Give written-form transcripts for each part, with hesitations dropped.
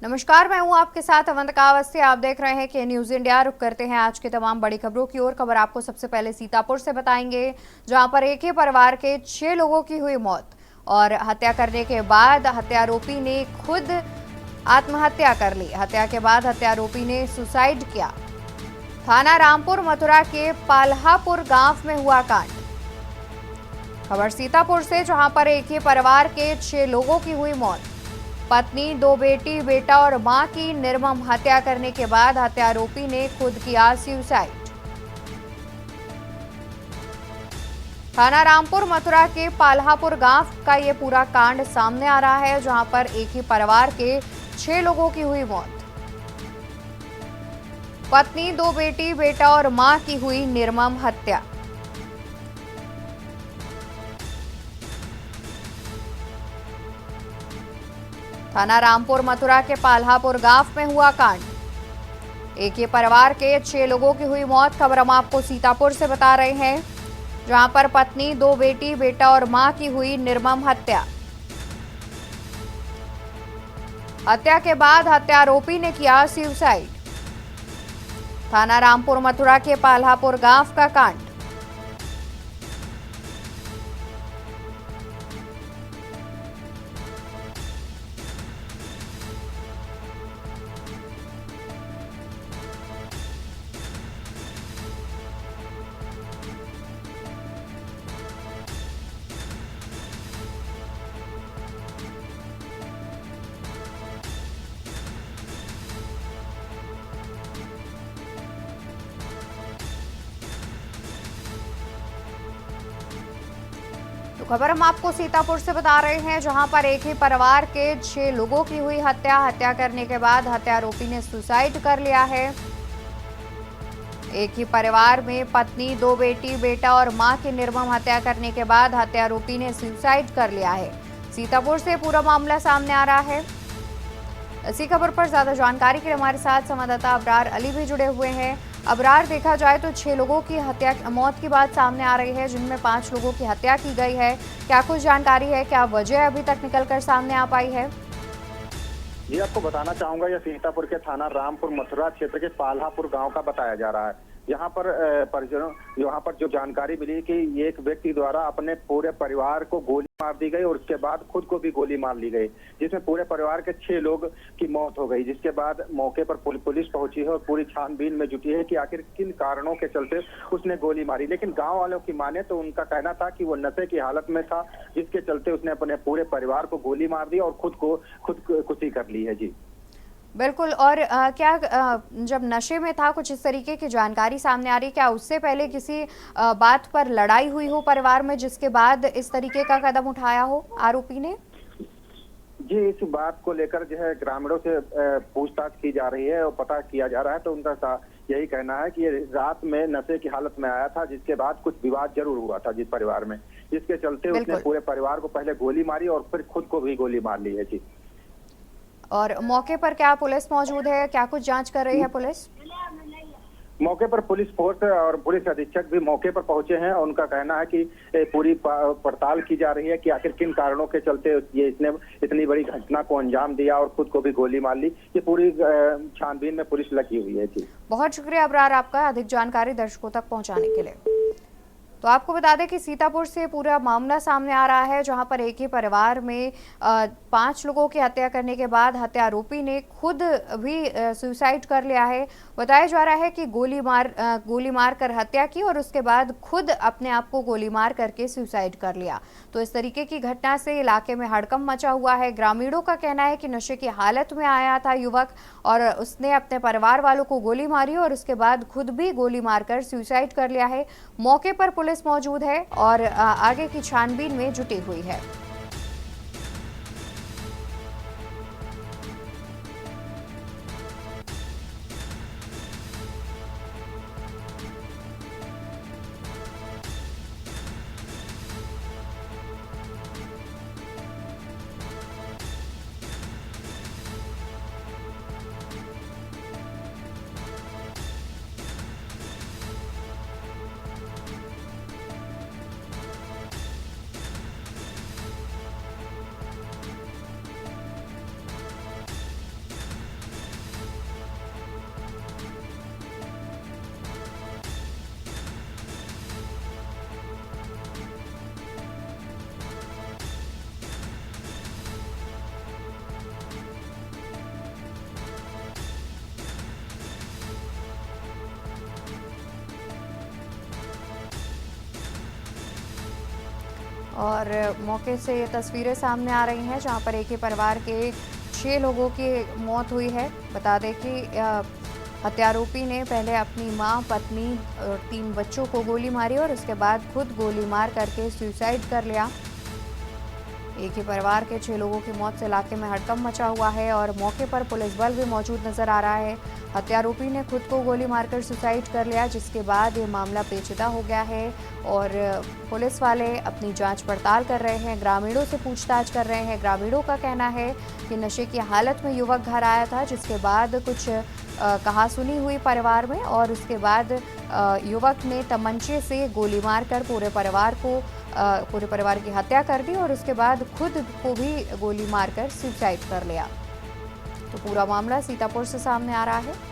नमस्कार, मैं हूं आपके साथ अवंतिका अवस्थी। आप देख रहे हैं कि न्यूज इंडिया। रुक करते हैं आज की तमाम बड़ी खबरों की ओर। खबर आपको सबसे पहले सीतापुर से बताएंगे, जहां पर एक ही परिवार के 6 लोगों की हुई मौत और हत्या करने के बाद हत्यारोपी ने खुद आत्महत्या कर ली। हत्या के बाद हत्यारोपी ने सुसाइड किया। थाना रामपुर मथुरा के पाल्हापुर गांव में हुआ कांड। खबर सीतापुर से, जहां पर एक ही परिवार के 6 लोगों की हुई मौत। पत्नी, 2 बेटी, बेटा और मां की निर्मम हत्या करने के बाद हत्यारोपी ने खुद किया सुसाइड। थाना रामपुर मथुरा के पाल्हापुर गांव का ये पूरा कांड सामने आ रहा है, जहां पर एक ही परिवार के 6 लोगों की हुई मौत। पत्नी, 2 बेटी, बेटा और मां की हुई निर्मम हत्या। थाना रामपुर मथुरा के पाल्हापुर गांव में हुआ कांड। एक ही परिवार के 6 लोगों की हुई मौत। खबर हम आपको सीतापुर से बता रहे हैं, जहां पर पत्नी, 2 बेटी, बेटा और मां की हुई निर्मम हत्या। हत्या के बाद हत्यारोपी ने किया सुसाइड। थाना रामपुर मथुरा के पाल्हापुर गांव का कांड। तो खबर हम आपको सीतापुर से बता रहे हैं, जहां पर एक ही परिवार के 6 लोगों की हुई हत्या। हत्या करने के बाद हत्यारोपी ने सुसाइड कर लिया है। एक ही परिवार में पत्नी, 2 बेटी, बेटा और मां की निर्मम हत्या करने के बाद हत्यारोपी ने सुसाइड कर लिया है। सीतापुर से पूरा मामला सामने आ रहा है। इसी खबर पर ज्यादा जानकारी के लिए हमारे साथ संवाददाता अबरार अली भी जुड़े हुए हैं। अबरार, देखा जाए तो 6 लोगों की मौत की बात सामने आ रही है, जिनमें 5 लोगों की हत्या की गई है। क्या कुछ जानकारी है? क्या वजह अभी तक निकलकर सामने आ पाई है? जी, आपको बताना चाहूंगा, यह सीतापुर के थाना रामपुर मथुरा क्षेत्र के पाल्हापुर गांव का बताया जा रहा है। यहाँ पर यहाँ पर जो जानकारी मिली कि एक व्यक्ति द्वारा अपने पूरे परिवार को गोली मार दी गई और उसके बाद खुद को भी गोली मार ली गई, जिसमें पूरे परिवार के 6 लोग की मौत हो गई। जिसके बाद मौके पर पुलिस पहुंची है और पूरी छानबीन में जुटी है कि आखिर किन कारणों के चलते उसने गोली मारी। लेकिन गाँव वालों की माने तो उनका कहना था कि वो नशे की हालत में था, जिसके चलते उसने अपने पूरे परिवार को गोली मार दी और खुदकुशी कर ली है। जी बिल्कुल। और जब नशे में था, कुछ इस तरीके की जानकारी सामने आ रही, क्या उससे पहले किसी बात पर लड़ाई हुई हो परिवार में, जिसके बाद इस तरीके का कदम उठाया हो आरोपी ने? जी, इस बात को लेकर जो है ग्रामीणों से पूछताछ की जा रही है और पता किया जा रहा है। तो उनका यही कहना है कि ये रात में नशे की हालत में आया था, जिसके बाद कुछ विवाद जरूर हुआ था जिस परिवार में, जिसके चलते उसने पूरे परिवार को पहले गोली मारी और फिर खुद को भी गोली मार ली है। जी, और मौके पर क्या पुलिस मौजूद है? क्या कुछ जांच कर रही है पुलिस? मौके पर पुलिस फोर्स और पुलिस अधीक्षक भी मौके पर पहुंचे हैं और उनका कहना है कि पूरी पड़ताल की जा रही है कि आखिर किन कारणों के चलते ये इसने इतनी बड़ी घटना को अंजाम दिया और खुद को भी गोली मार ली। ये पूरी छानबीन में पुलिस लगी हुई है। जी, बहुत शुक्रिया अबरार आपका अधिक जानकारी दर्शकों तक पहुंचाने के लिए। तो आपको बता दें कि सीतापुर से पूरा मामला सामने आ रहा है, जहां पर एक ही परिवार में 5 लोगों की हत्या करने के बाद हत्यारोपी ने खुद भी सुसाइड कर लिया है। बताया जा रहा है कि गोली मार कर हत्या की और उसके बाद खुद अपने आप को गोली मार करके सुसाइड कर लिया। तो इस तरीके की घटना से इलाके में हड़कंप मचा हुआ है। ग्रामीणों का कहना है कि नशे की हालत में आया था युवक और उसने अपने परिवार वालों को गोली मारी और उसके बाद खुद भी गोली मारकर सुसाइड कर लिया है। मौके पर पुलिस मौजूद है और आगे की छानबीन में जुटी हुई है। और मौके से ये तस्वीरें सामने आ रही हैं जहां पर एक ही परिवार के 6 लोगों की मौत हुई है। बता दें कि हत्यारोपी ने पहले अपनी मां, पत्नी और 3 बच्चों को गोली मारी और उसके बाद खुद गोली मार करके सुसाइड कर लिया। एक ही परिवार के 6 लोगों की मौत से इलाके में हड़कंप मचा हुआ है और मौके पर पुलिस बल भी मौजूद नजर आ रहा है। हत्यारोपी ने खुद को गोली मारकर सुसाइड कर लिया, जिसके बाद ये मामला पेचीदा हो गया है और पुलिस वाले अपनी जांच पड़ताल कर रहे हैं, ग्रामीणों से पूछताछ कर रहे हैं। ग्रामीणों का कहना है कि नशे की हालत में युवक घर आया था, जिसके बाद कुछ कहासुनी हुई परिवार में और उसके बाद युवक ने तमंचे से गोली मारकर पूरे परिवार की हत्या कर दी और उसके बाद खुद को भी गोली मारकर सुसाइड कर लिया। तो पूरा मामला सीतापुर से सामने आ रहा है।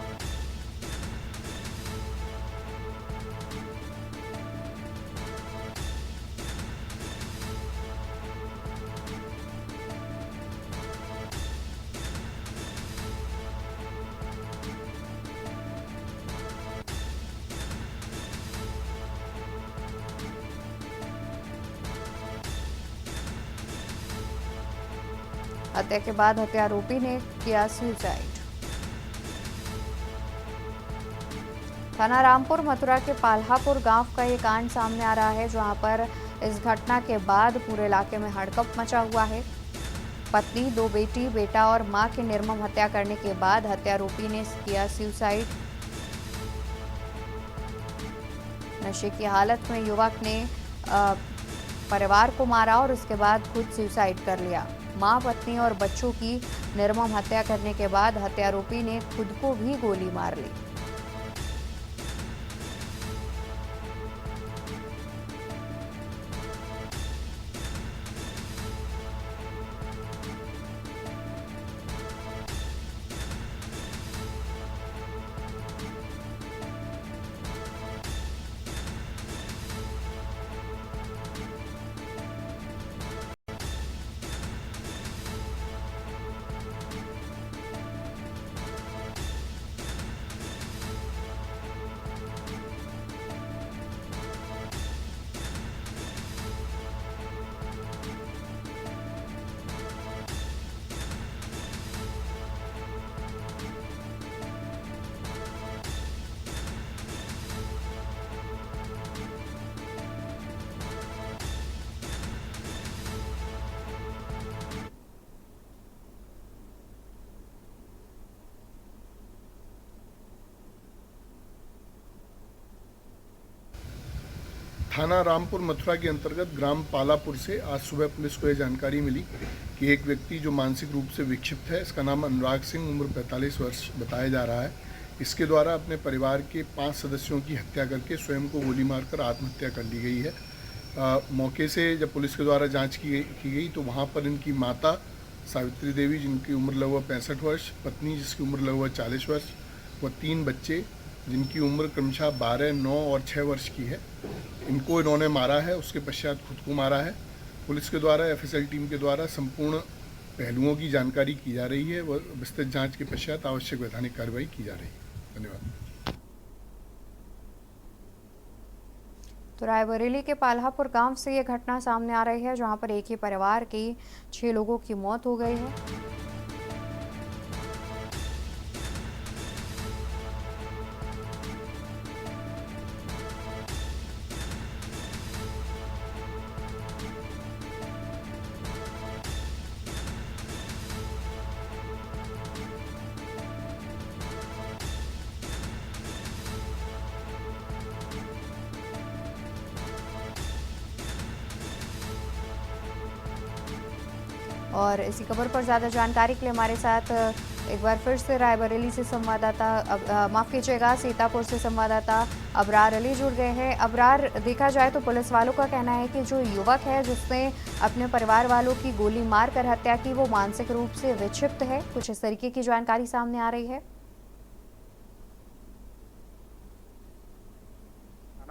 हत्या के बाद हत्यारोपी ने किया सुसाइड। थाना रामपुर मथुरा के पाल्हापुर गांव का ये कांड सामने आ रहा है, जहां पर इस घटना के बाद पूरे इलाके में हड़कंप मचा हुआ है। पत्नी, 2 बेटी, बेटा और मां की निर्मम हत्या करने के बाद हत्यारोपी ने किया सुसाइड। नशे की हालत में युवक ने परिवार को मारा और उसके बाद खुद सुसाइड कर लिया। मां, पत्नी और बच्चों की निर्मम हत्या करने के बाद हत्यारोपी ने खुद को भी गोली मार ली। थाना रामपुर मथुरा के अंतर्गत ग्राम पालापुर से आज सुबह पुलिस को यह जानकारी मिली कि एक व्यक्ति जो मानसिक रूप से विक्षिप्त है, इसका नाम अनुराग सिंह, उम्र 45 वर्ष बताया जा रहा है, इसके द्वारा अपने परिवार के 5 सदस्यों की हत्या करके स्वयं को गोली मारकर आत्महत्या कर ली गई है। मौके से जब पुलिस के द्वारा जाँच की गई तो वहाँ पर इनकी माता सावित्री देवी, जिनकी उम्र लगभग 65 वर्ष, पत्नी जिसकी उम्र लगभग 40 वर्ष व 3 बच्चे जिनकी उम्र क्रमशः 12, 9 और 6 वर्ष की है, इनको इन्होंने मारा है। उसके पश्चात खुद को मारा है। पुलिस के द्वारा एफएसएल टीम के द्वारा संपूर्ण पहलुओं की जानकारी की जा रही है व विस्तृत जांच के पश्चात आवश्यक वैधानिक कार्रवाई की जा रही है। धन्यवाद। तो रायबरेली के पाल्हापुर गांव से ये घटना सामने आ रही है, जहां पर एक ही परिवार की 6 लोगों की मौत हो गई है। और इसी खबर पर ज़्यादा जानकारी के लिए हमारे साथ एक बार फिर से रायबरेली से संवाददाता माफ़ कीजिएगा सीतापुर से संवाददाता अबरार अली जुड़ गए हैं। अबरार, देखा जाए तो पुलिस वालों का कहना है कि जो युवक है जिसने अपने परिवार वालों की गोली मार कर हत्या की, वो मानसिक रूप से विक्षिप्त है। कुछ इस तरीके की जानकारी सामने आ रही है।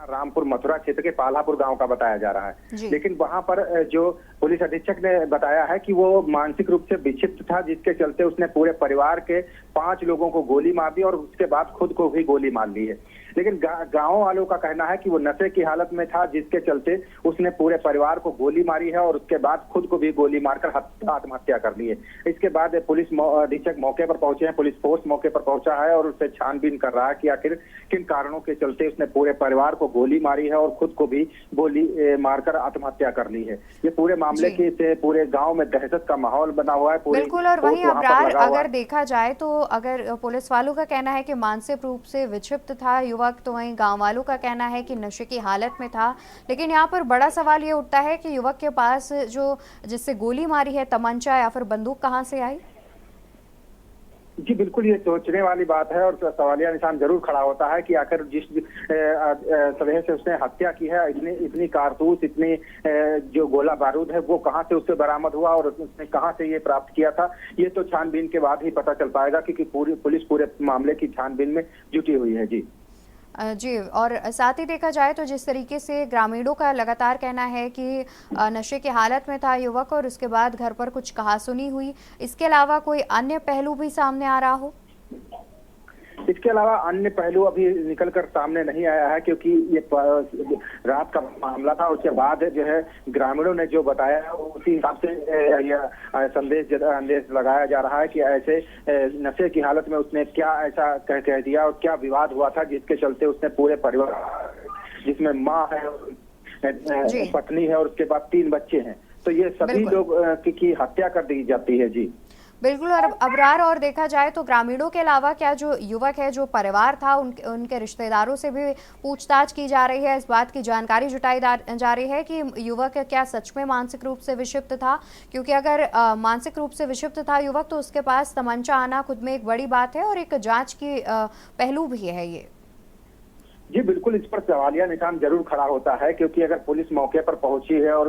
रामपुर मथुरा क्षेत्र के पाल्हापुर गांव का बताया जा रहा है, लेकिन वहां पर जो पुलिस अधीक्षक ने बताया है कि वो मानसिक रूप से विक्षिप्त था, जिसके चलते उसने पूरे परिवार के 5 लोगों को गोली मार दी और उसके बाद खुद को भी गोली मार ली है। लेकिन गांव वालों का कहना है कि वो नशे की हालत में था, जिसके चलते उसने पूरे परिवार को गोली मारी है और उसके बाद खुद को भी गोली मारकर आत्महत्या कर ली है। इसके बाद पुलिस अधीक्षक मौके पर पहुंचे हैं, पुलिस फोर्स मौके पर पहुंचा है और उससे छानबीन कर रहा है कि आखिर किन कारणों के चलते उसने पूरे परिवार को गोली मारी है और खुद को भी गोली मारकर आत्महत्या कर ली है। ये पूरे मामले के से पूरे गांव में दहशत का माहौल बना हुआ है। बिल्कुल। और वहीं अबरार, अगर देखा जाए तो अगर पुलिस वालों का कहना है कि मानसिक रूप से विक्षिप्त था युवक, तो वहीं गांव वालों का कहना है कि नशे की हालत में था। लेकिन यहाँ पर बड़ा सवाल ये उठता है कि युवक के पास जो जिससे गोली मारी है, तमंचा या फिर बंदूक कहाँ से आई? जी बिल्कुल, ये सोचने वाली बात है और सवालिया निशान जरूर खड़ा होता है कि आखिर जिस तरह से उसने हत्या की है, इतनी कारतूस, इतनी जो गोला बारूद है वो कहां से उससे बरामद हुआ और उसने कहां से ये प्राप्त किया था। ये तो छानबीन के बाद ही पता चल पाएगा, क्योंकि पूरी पुलिस पूरे मामले की छानबीन में जुटी हुई है। जी, और साथ ही देखा जाए तो जिस तरीके से ग्रामीणों का लगातार कहना है कि नशे की हालत में था युवक और उसके बाद घर पर कुछ कहासुनी हुई, इसके अलावा कोई अन्य पहलू भी सामने आ रहा हो? इसके अलावा अन्य पहलू अभी निकलकर सामने नहीं आया है, क्योंकि ये रात का मामला था। उसके बाद जो है ग्रामीणों ने जो बताया है उसी हिसाब से यह संदेश लगाया जा रहा है कि ऐसे नशे की हालत में उसने क्या ऐसा कह दिया और क्या विवाद हुआ था, जिसके चलते उसने पूरे परिवार, जिसमें माँ है, पत्नी है और उसके बाद 3 बच्चे हैं, तो ये सभी लोग की हत्या कर दी जाती है। जी बिल्कुल। और अबरार, और देखा जाए तो ग्रामीणों के अलावा क्या जो युवक है, जो परिवार था, उनके रिश्तेदारों से भी पूछताछ की जा रही है, इस बात की जानकारी जुटाई जा रही है कि युवक क्या सच में मानसिक रूप से विक्षिप्त था? क्योंकि अगर मानसिक रूप से विक्षिप्त था युवक तो उसके पास तमंचा आना खुद में एक बड़ी बात है और एक जांच की पहलू भी है ये। जी बिल्कुल, इस पर सवालिया निशान जरूर खड़ा होता है, क्योंकि अगर पुलिस मौके पर पहुंची है और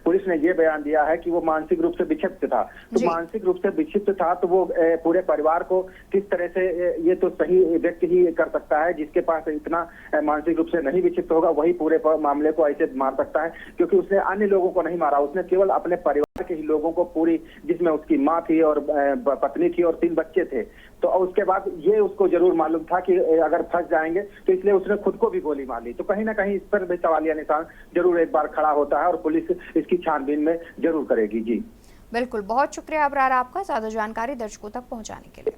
पुलिस ने ये बयान दिया है कि वो मानसिक रूप से विक्षिप्त था, तो मानसिक रूप से विक्षिप्त था तो वो पूरे परिवार को किस तरह से, ये तो सही व्यक्ति ही कर सकता है, जिसके पास इतना मानसिक रूप से नहीं विक्षिप्त होगा वही पूरे मामले को ऐसे मार सकता है, क्योंकि उसने अन्य लोगों को नहीं मारा, उसने केवल अपने परिवार के ही लोगों को, पूरी जिसमें उसकी माँ थी और पत्नी थी और 3 बच्चे थे, तो उसके बाद ये उसको जरूर मालूम था कि अगर फंस जाएंगे, तो इसलिए उसने खुद को भी गोली मार ली। तो कहीं ना कहीं इस पर भी सवालिया निशान जरूर एक बार खड़ा होता है और पुलिस इसकी छानबीन में जरूर करेगी। जी बिल्कुल, बहुत शुक्रिया अबरार आपका ज्यादा जानकारी दर्शकों तक पहुंचाने के लिए।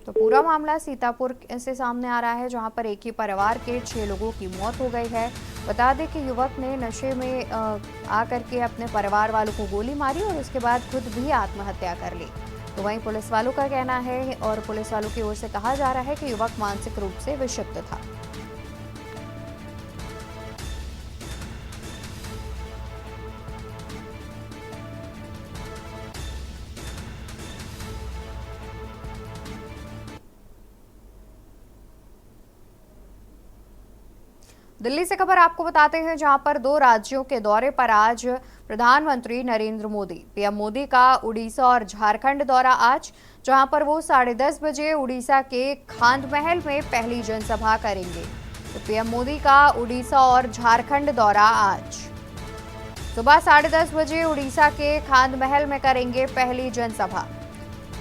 तो पूरा मामला सीतापुर से सामने आ रहा है, जहां पर एक ही परिवार के 6 लोगों की मौत हो गई है। बता दें कि युवक ने नशे में आकर के अपने परिवार वालों को गोली मारी और उसके बाद खुद भी आत्महत्या कर ली। तो वहीं पुलिस वालों का कहना है और पुलिस वालों की ओर से कहा जा रहा है कि युवक मानसिक रूप से विक्षिप्त था। दिल्ली से खबर आपको बताते हैं, जहां पर 2 राज्यों के दौरे पर आज प्रधानमंत्री नरेंद्र मोदी। पीएम मोदी का उड़ीसा और झारखंड दौरा आज, जहां पर वो 10:30 बजे उड़ीसा के खांडमहल में पहली जनसभा करेंगे। तो पीएम मोदी का उड़ीसा और झारखंड दौरा आज सुबह 10:30 बजे उड़ीसा के खांडमहल में करेंगे पहली जनसभा।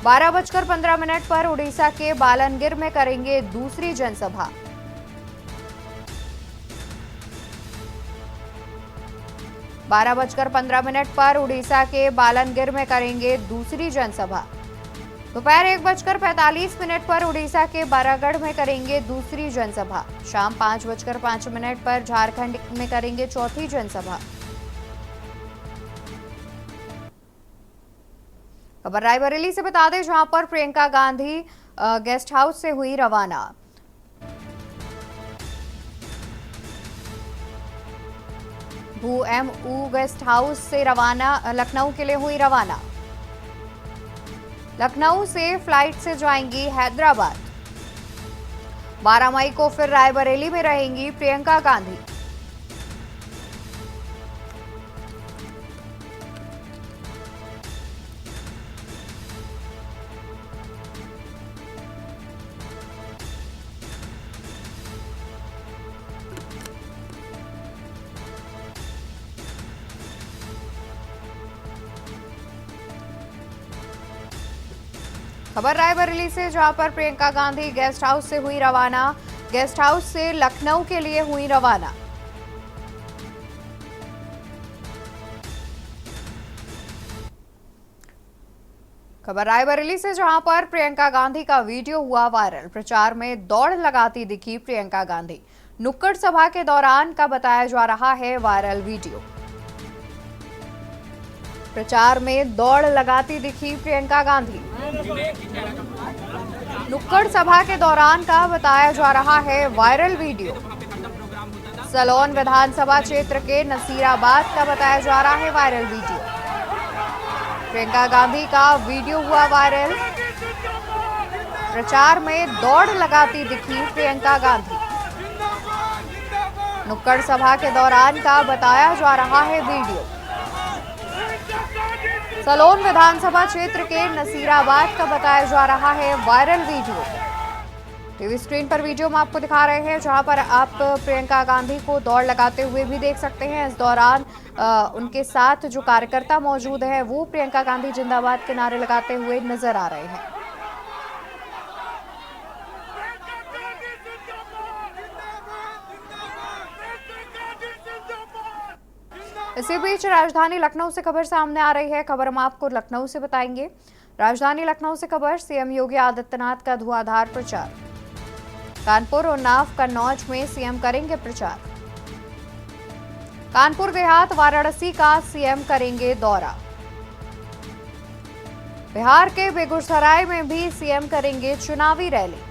12:15 पर उड़ीसा के बालनगिर में करेंगे दूसरी जनसभा। 12:15 पर उड़ीसा के बालनगिर में करेंगे दूसरी जनसभा। दोपहर 1:45 पर उड़ीसा के बारागढ़ में करेंगे दूसरी जनसभा। शाम 5:05 पर झारखंड में करेंगे चौथी जनसभा। खबर रायबरेली से बता दें, जहां पर प्रियंका गांधी गेस्ट हाउस से हुई रवाना। VMU गेस्ट हाउस से रवाना लखनऊ के लिए हुई रवाना। लखनऊ से फ्लाइट से जाएंगी हैदराबाद। 12 मई को फिर रायबरेली में रहेंगी प्रियंका गांधी। खबर रायबरेली से, जहां पर प्रियंका गांधी गेस्ट हाउस से हुई रवाना। गेस्ट हाउस से लखनऊ के लिए हुई रवाना। खबर रायबरेली से, जहां पर प्रियंका गांधी का वीडियो हुआ वायरल। प्रचार में दौड़ लगाती दिखी प्रियंका गांधी। नुक्कड़ सभा के दौरान का बताया जा रहा है वायरल वीडियो। प्रचार में दौड़ लगाती दिखी प्रियंका गांधी। नुक्कड़ सभा के दौरान का बताया जा रहा है वायरल वीडियो। सलोन विधानसभा क्षेत्र के नसीराबाद का बताया जा रहा है वायरल वीडियो। प्रियंका गांधी का वीडियो हुआ वायरल। प्रचार में दौड़ लगाती दिखी प्रियंका गांधी। नुक्कड़ सभा के दौरान का बताया जा रहा है वीडियो। सलोन विधानसभा क्षेत्र के नसीराबाद का बताया जा रहा है वायरल वीडियो। टीवी स्क्रीन पर वीडियो में आपको दिखा रहे हैं, जहां पर आप प्रियंका गांधी को दौड़ लगाते हुए भी देख सकते हैं। इस दौरान उनके साथ जो कार्यकर्ता मौजूद है वो प्रियंका गांधी जिंदाबाद के नारे लगाते हुए नजर आ रहे हैं। इसी बीच राजधानी लखनऊ से खबर सामने आ रही है। खबर हम आपको लखनऊ से बताएंगे। राजधानी लखनऊ से खबर, सीएम योगी आदित्यनाथ का धुआंधार प्रचार। कानपुर, उन्नाव, कन्नौज में सीएम करेंगे प्रचार। कानपुर देहात, वाराणसी का सीएम करेंगे दौरा। बिहार के बेगूसराय में भी सीएम करेंगे चुनावी रैली।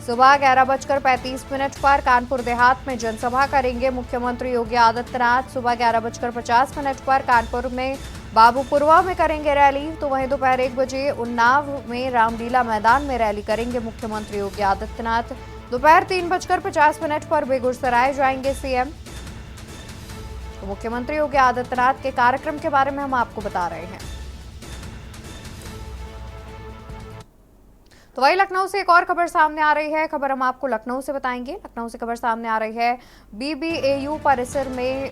सुबह 11:35 पर कानपुर देहात में जनसभा करेंगे मुख्यमंत्री योगी आदित्यनाथ। सुबह 11:50 पर कानपुर में बाबूपुरवा में करेंगे रैली। तो वहीं दोपहर 1 बजे उन्नाव में रामलीला मैदान में रैली करेंगे मुख्यमंत्री योगी आदित्यनाथ। दोपहर 3:50 पर बेगूसराय जाएंगे सीएम। तो मुख्यमंत्री योगी आदित्यनाथ के कार्यक्रम के बारे में हम आपको बता रहे हैं। तो वही लखनऊ से एक और खबर सामने आ रही है। खबर हम आपको लखनऊ से बताएंगे। लखनऊ से खबर सामने आ रही है, बीबीएयू परिसर में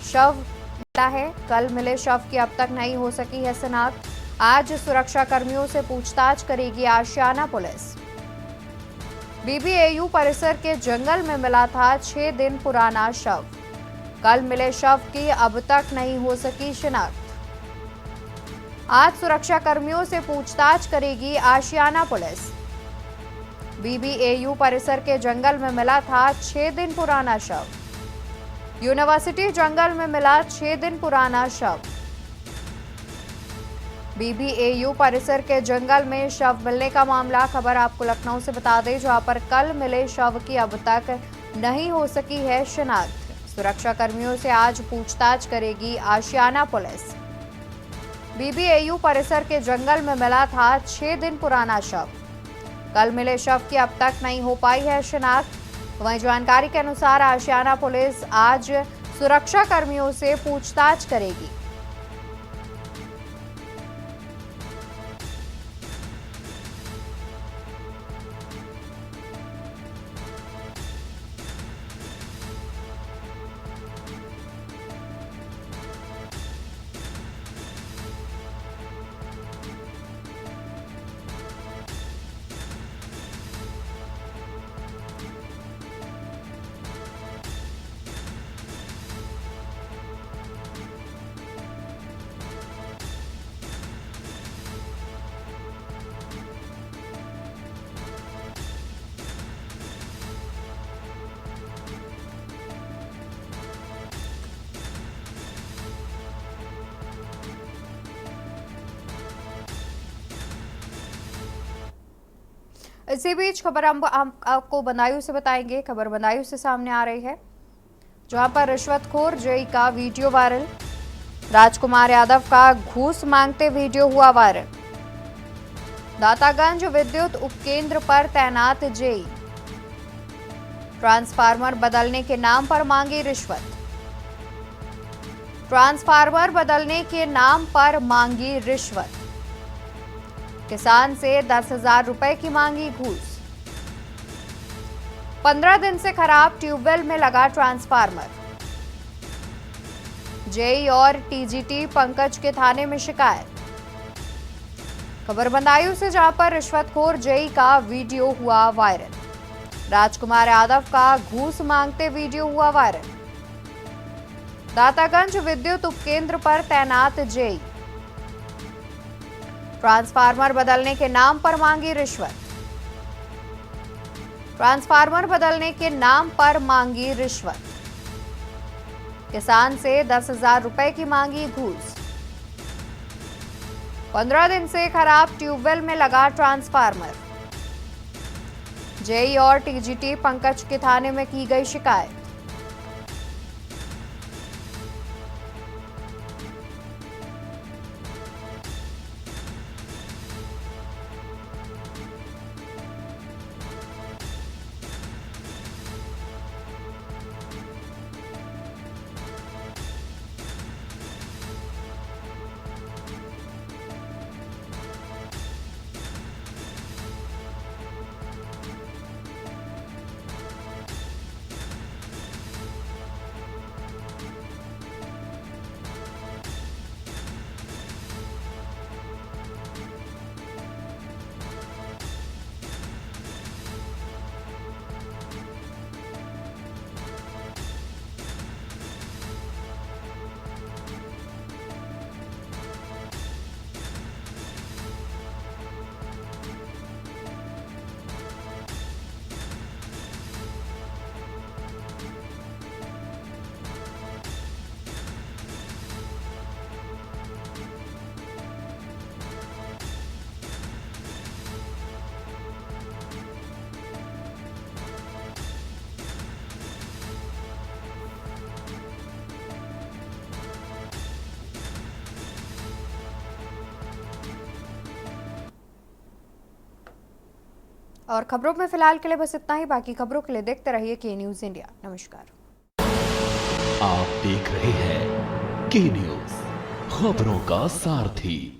शव मिला है। कल मिले शव की अब तक नहीं हो सकी है शिनाख्त। आज सुरक्षा कर्मियों से पूछताछ करेगी आशियाना पुलिस। बीबीएयू परिसर के जंगल में मिला था 6 दिन पुराना शव। कल मिले शव की अब तक नहीं हो सकी शिनाख्त। आज सुरक्षा कर्मियों से पूछताछ करेगी आशियाना पुलिस। बीबीएयू परिसर के जंगल में मिला था 6 दिन पुराना शव। यूनिवर्सिटी जंगल में मिला 6 दिन पुराना शव। बीबीएयू परिसर के जंगल में शव मिलने का मामला। खबर आपको लखनऊ से बता दें, जहां पर कल मिले शव की अब तक नहीं हो सकी है शिनाख्त। सुरक्षा कर्मियों से आज पूछताछ करेगी आशियाना पुलिस। बीबीएयू परिसर के जंगल में मिला था 6 दिन पुराना शव। कल मिले शव की अब तक नहीं हो पाई है शिनाख्त। वहीं जानकारी के अनुसार आशियाना पुलिस आज सुरक्षा कर्मियों से पूछताछ करेगी। इसी बीच खबर हम आपको बदायूं से बताएंगे। खबर बदायूं से सामने आ रही है, जहां पर रिश्वतखोर जेई का वीडियो वायरल। राजकुमार यादव का घूस मांगते वीडियो हुआ वायरल। दातागंज विद्युत उपकेंद्र पर तैनात जेई, ट्रांसफार्मर बदलने के नाम पर मांगी रिश्वत। ट्रांसफार्मर बदलने के नाम पर मांगी रिश्वत। किसान से 10,000 रुपए की मांगी घूस। 15 दिन से खराब ट्यूबवेल में लगा ट्रांसफार्मर। जेई और टीजीटी पंकज के थाने में शिकायत। खबर बदायूं से, जहां पर रिश्वतखोर जेई का वीडियो हुआ वायरल। राजकुमार यादव का घूस मांगते वीडियो हुआ वायरल। दातागंज विद्युत उपकेंद्र पर तैनात जेई, ट्रांसफार्मर बदलने के नाम पर मांगी रिश्वत। ट्रांसफार्मर बदलने के नाम पर मांगी रिश्वत। किसान से 10,000 रुपए की मांगी घूस। 15 दिन से खराब ट्यूबवेल में लगा ट्रांसफार्मर। जेई और टीजीटी पंकज के थाने में की गई शिकायत। और खबरों में फिलहाल के लिए बस इतना ही। बाकी खबरों के लिए देखते रहिए के न्यूज इंडिया। नमस्कार। आप देख रहे हैं के न्यूज, खबरों का सारथी।